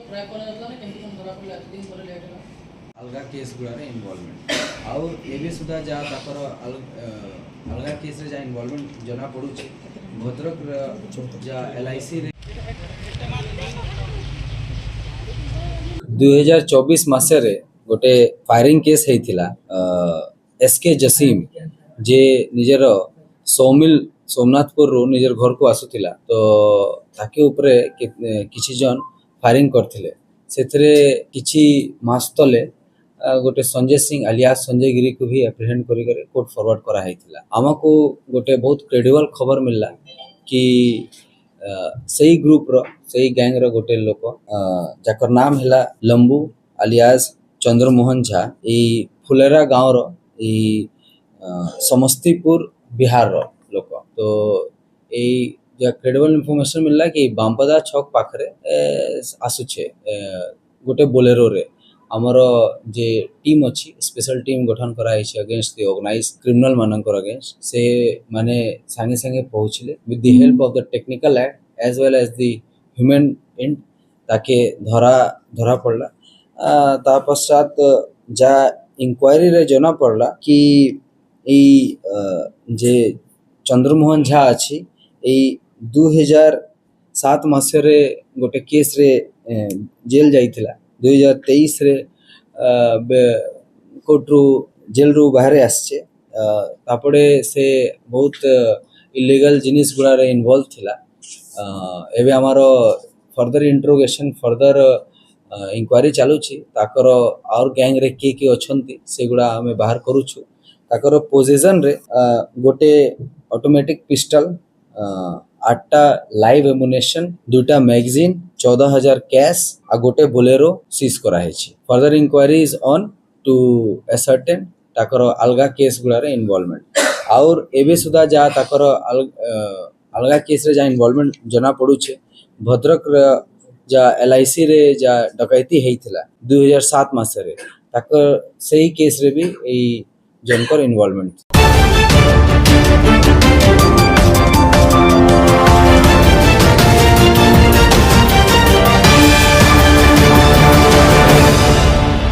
Track କରାଯାଉଥିଲା ନା କେମିତି କ'ଣ ଧରା ପଡ଼ିଲା ଏତେ ଦିନ ପରେ ଲେଟ୍ ହେଲା? अलगा केस गुड़ारे इनवॉल्वमेंट और एबे सुधा जा ताकर अलगा केस रे जा इनवॉल्वमेंट जना पड़ुचे भद्रक जा एलआईसी रे 2024 मासरे गोटे फायरिंग केस हेतिला एसके जसीम जे निजर सौमिल सोमनाथपुर रो निजर घर को आसुथिला तो ताके ऊपर किछि जन फायरिंग करथिले सेथरे किछि मास तले गोटे संजय सिंह अलियास संजय गिरी को भी एप्रिहेंड करी कोर्ट फॉरवर्ड करा हैतिला हमको गोटे बहुत क्रेडिबल खबर मिलला कि सही ग्रुप रो सही गैंग रो गोटे लोक जाकर नाम हैला लंबू अलियास चंद्रमोहन झा ई फुलेरा गाँव रो ई समस्तीपुर बिहार रो लोक तो ए क्रेडिबल इनफॉरमेशन मिलला कि बामपदा छक पाखरे आसुछे गोटे बोलेरो रे हमर जे टीम अच्छी स्पेशल टीम गठन करा अगेंस्ट द ऑर्गेनाइज क्रिमिनल मानकर अगेंस्ट से माने संगे संगे पहुँचले with the help of the technical act as well as the human and ताके धरा पड़ला ता पश्चात जा इंक्वायरी रे जना पड़ला कि ई जे चंद्रमोहन झा अच्छी 2007 मसरे गोटे केस रे जेल जाइथिला 2023 रे कोर्ट रू जेल रू बाहर आसचे तापड़े से बहुत इलीगल जिनिस गुड़ा रे इन्वॉल्व थिला एबे हमारो फर्दर इंट्रोगेशन फर्दर इंक्वायरी चालुची ताकर और गैंग रे के अछंती से गुड़ा हमें बाहर करूछु ताकर पोजीशन रे गोटे ऑटोमेटिक पिस्टल 8टा लाइव एमुनेशन 2टा मैगजीन 14,000 कैश आ गोटे बोलेरो सीज करा हेछि further inquiries on to ascertain ताकर अलगा केस गुड़ा रे इन्वॉल्वमेंट और एबे सुधा जा ताकर अलगा केस रे जा इन्वॉल्वमेंट जना पड़ुचे भद्रक जा एलआईसी रे जा डकैती हेइथिला 2007 मासरे ताकर सही केस रे भी ए जनकर इन्वॉल्वमेंट